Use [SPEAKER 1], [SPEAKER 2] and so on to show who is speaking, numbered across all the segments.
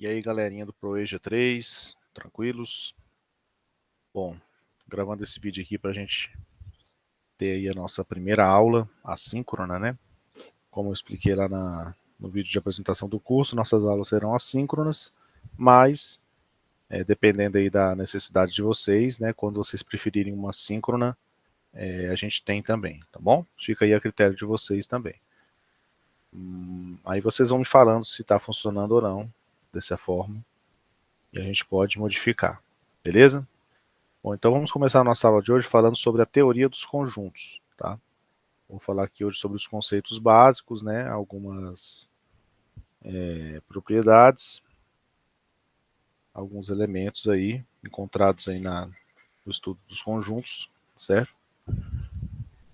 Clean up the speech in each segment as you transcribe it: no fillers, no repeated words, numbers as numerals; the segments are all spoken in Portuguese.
[SPEAKER 1] E aí, galerinha do ProEja 3, tranquilos? Bom, gravando esse vídeo aqui para a gente ter aí a nossa primeira aula assíncrona, né? Como eu expliquei lá no vídeo de apresentação do curso, nossas aulas serão assíncronas, mas dependendo aí da necessidade de vocês, né? Quando vocês preferirem uma síncrona, a gente tem também, tá bom? Fica aí a critério de vocês também. Aí vocês vão me falando se está funcionando ou não dessa forma e a gente pode modificar, beleza? Bom, então vamos começar a nossa aula de hoje falando sobre a teoria dos conjuntos, tá? Vou falar aqui hoje sobre os conceitos básicos, né? Algumas propriedades, alguns elementos aí encontrados aí no estudo dos conjuntos, certo?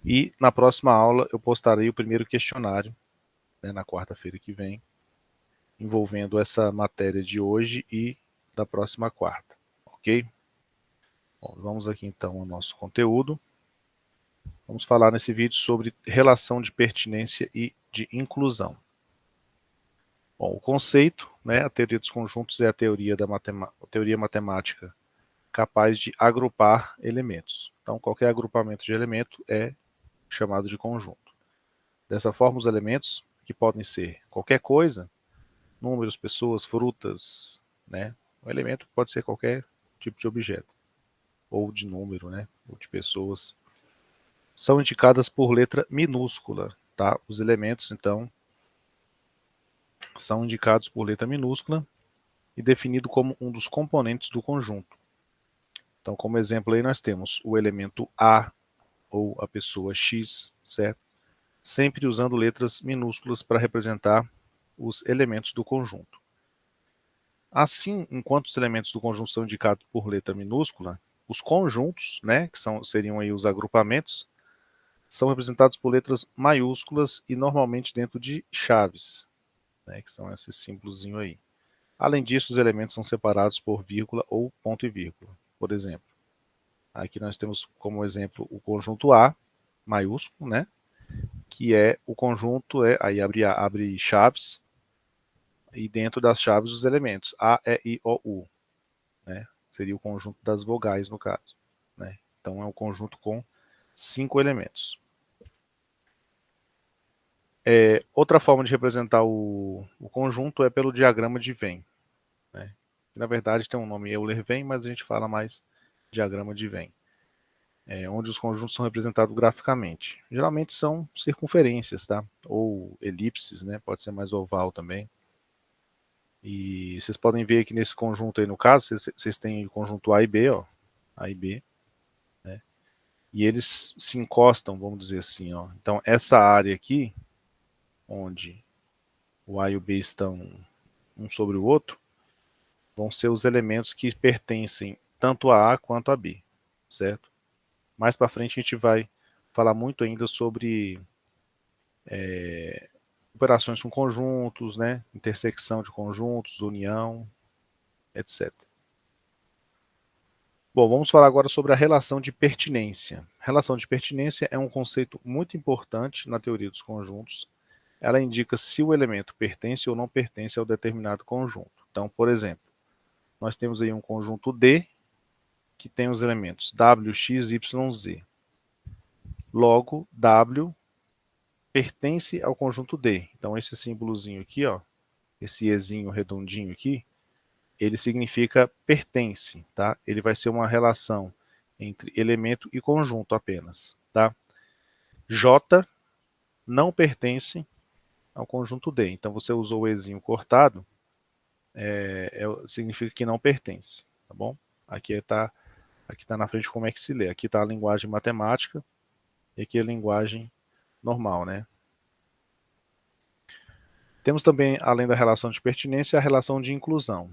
[SPEAKER 1] E na próxima aula eu postarei o primeiro questionário, né, na quarta-feira que vem, envolvendo essa matéria de hoje e da próxima quarta, ok? Bom, vamos aqui então ao nosso conteúdo. Vamos falar nesse vídeo sobre relação de pertinência e de inclusão. Bom, o conceito, né, a teoria dos conjuntos é a teoria matemática capaz de agrupar elementos. Então, qualquer agrupamento de elemento é chamado de conjunto. Dessa forma, os elementos, que podem ser qualquer coisa, números, pessoas, frutas, né, o elemento pode ser qualquer tipo de objeto, ou de número, né, ou de pessoas, são indicadas por letra minúscula, tá? Os elementos, então, são indicados por letra minúscula e definido como um dos componentes do conjunto. Então, como exemplo aí, nós temos o elemento A, ou a pessoa X, certo? Sempre usando letras minúsculas para representar os elementos do conjunto. Assim, enquanto os elementos do conjunto são indicados por letra minúscula, os conjuntos, né, que seriam aí os agrupamentos, são representados por letras maiúsculas e normalmente dentro de chaves, né, que são esses símbolozinhos aí. Além disso, os elementos são separados por vírgula ou ponto e vírgula. Por exemplo, aqui nós temos como exemplo o conjunto A, maiúsculo, né? Que é o conjunto, aí abre chaves, e dentro das chaves os elementos A, E, I, O, U. Né? Seria o conjunto das vogais, no caso. Né? Então é um conjunto com 5 elementos. Outra forma de representar o conjunto é pelo diagrama de Venn. Né? Na verdade tem um nome Euler-Venn, mas a gente fala mais diagrama de Venn. Onde os conjuntos são representados graficamente. Geralmente são circunferências, tá? Ou elipses, né? Pode ser mais oval também. E vocês podem ver aqui nesse conjunto aí, no caso, vocês têm o conjunto A e B, ó. A e B, né? E eles se encostam, vamos dizer assim, ó. Então, essa área aqui, onde o A e o B estão um sobre o outro, vão ser os elementos que pertencem tanto a A quanto a B, certo? Mais para frente a gente vai falar muito ainda sobre operações com conjuntos, né? Intersecção de conjuntos, união, etc. Bom, vamos falar agora sobre a relação de pertinência. Relação de pertinência é um conceito muito importante na teoria dos conjuntos. Ela indica se o elemento pertence ou não pertence ao determinado conjunto. Então, por exemplo, nós temos aí um conjunto D, que tem os elementos W, X, Y, Z. Logo, W pertence ao conjunto D. Então, esse símbolozinho aqui, ó, esse Ezinho redondinho aqui, ele significa pertence, tá? Ele vai ser uma relação entre elemento e conjunto apenas, tá? J não pertence ao conjunto D. Então você usou o Ezinho cortado, significa que não pertence, tá bom? Aqui tá na frente como é que se lê. Aqui está a linguagem matemática e aqui a linguagem normal, né? Temos também, além da relação de pertinência, a relação de inclusão.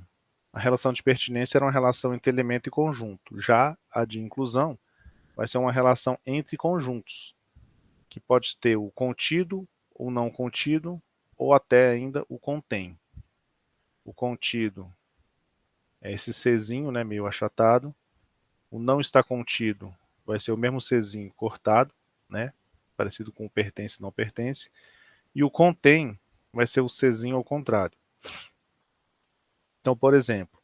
[SPEAKER 1] A relação de pertinência era uma relação entre elemento e conjunto. Já a de inclusão vai ser uma relação entre conjuntos, que pode ter o contido, o não contido, ou até ainda o contém. O contido é esse Czinho, né, meio achatado. O não está contido vai ser o mesmo Czinho cortado, né, parecido com o pertence e não pertence. E o contém vai ser o Czinho ao contrário. Então, por exemplo,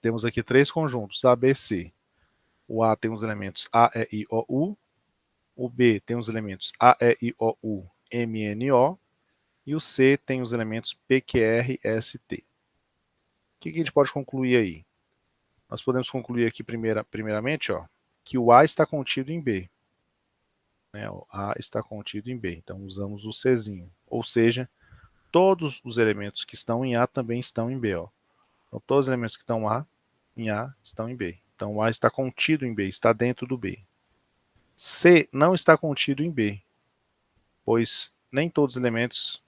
[SPEAKER 1] temos aqui 3 conjuntos, A, B, C. O A tem os elementos A, E, I, O, U. O B tem os elementos A, E, I, O, U, M, N, O. E o C tem os elementos P, Q, R, S, T. O que a gente pode concluir aí? Nós podemos concluir aqui primeiramente que o A está contido em B. Né? O A está contido em B. Então usamos o Czinho. Ou seja, todos os elementos que estão em A também estão em B. Então todos os elementos que estão em A estão em B. Então o A está contido em B, está dentro do B. C não está contido em B, pois nem todos os elementos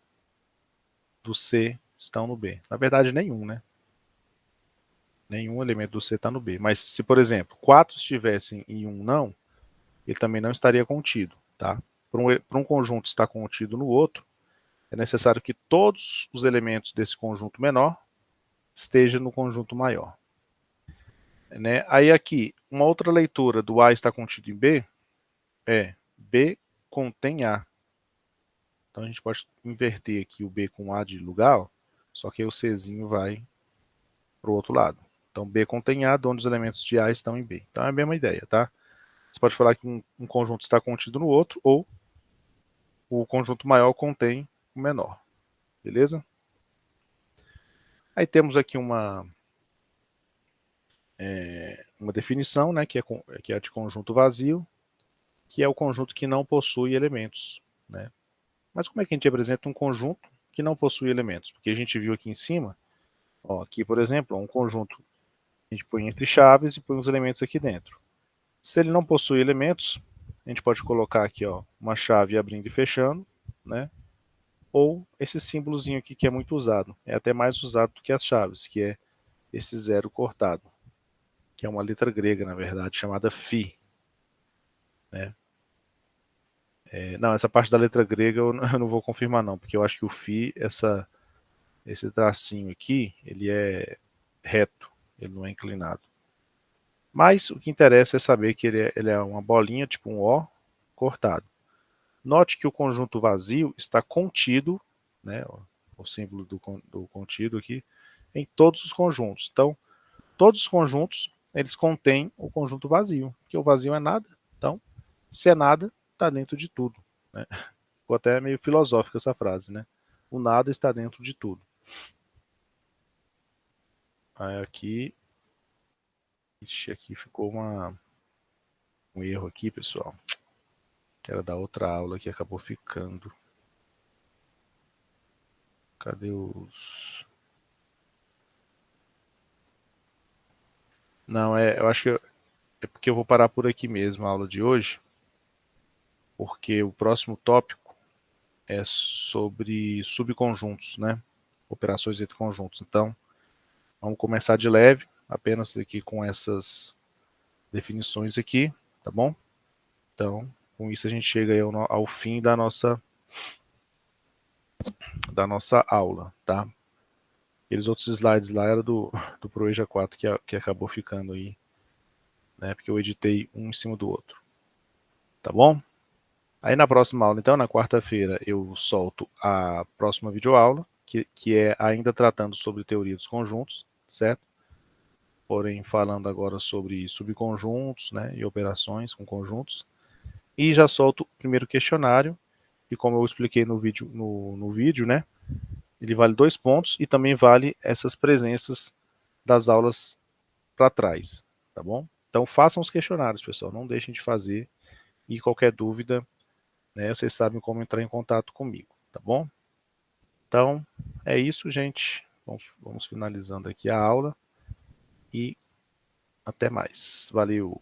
[SPEAKER 1] do C estão no B. Na verdade, nenhum, né? Nenhum elemento do C está no B. Mas se, por exemplo, 4 estivessem e 1 não, ele também não estaria contido. Tá? Para um conjunto estar contido no outro, é necessário que todos os elementos desse conjunto menor estejam no conjunto maior. Né? Aí aqui, uma outra leitura do A está contido em B é B contém A. Então a gente pode inverter aqui o B com A de lugar, só que aí o Czinho vai para o outro lado. Então B contém A, onde os elementos de A estão em B. Então é a mesma ideia, tá? Você pode falar que um conjunto está contido no outro, ou o conjunto maior contém o menor. Beleza? Aí temos aqui uma definição, né, que é a de conjunto vazio, que é o conjunto que não possui elementos. Né? Mas como é que a gente apresenta um conjunto que não possui elementos? Porque a gente viu aqui em cima, aqui por exemplo, um conjunto a gente põe entre chaves e põe os elementos aqui dentro. Se ele não possui elementos, a gente pode colocar aqui uma chave abrindo e fechando, né? Ou esse símbolozinho aqui que é muito usado, é até mais usado do que as chaves, que é esse zero cortado, que é uma letra grega, na verdade, chamada φ. Né? Não, essa parte da letra grega eu não vou confirmar não, porque eu acho que o φ, esse tracinho aqui, ele é reto, ele não é inclinado. Mas o que interessa é saber que ele é uma bolinha, tipo um O, cortado. Note que o conjunto vazio está contido, né, o símbolo do contido aqui, em todos os conjuntos. Então, todos os conjuntos, eles contêm o conjunto vazio, porque o vazio é nada. Então, se é nada, está dentro de tudo. Né? Ficou até meio filosófica essa frase, né? O nada está dentro de tudo. Aí aqui, aqui ficou um erro aqui, pessoal. Que era da outra aula que acabou ficando. Cadê os... Não, eu acho que é porque eu vou parar por aqui mesmo a aula de hoje, porque o próximo tópico é sobre subconjuntos, né? Operações entre conjuntos. Então, vamos começar de leve, apenas aqui com essas definições aqui, tá bom? Então, com isso a gente chega aí ao fim da nossa aula, tá? Aqueles outros slides lá eram do Proeja 4 que acabou ficando aí, né? Porque eu editei um em cima do outro. Tá bom? Aí na próxima aula, então, na quarta-feira, eu solto a próxima videoaula, que é ainda tratando sobre teoria dos conjuntos, certo? Porém, falando agora sobre subconjuntos, né, e operações com conjuntos. E já solto o primeiro questionário, e como eu expliquei no vídeo, né, ele vale 2 pontos e também vale essas presenças das aulas para trás, tá bom? Então façam os questionários, pessoal, não deixem de fazer, e qualquer dúvida, né, vocês sabem como entrar em contato comigo, tá bom? Então, é isso, gente. Vamos finalizando aqui a aula e até mais. Valeu!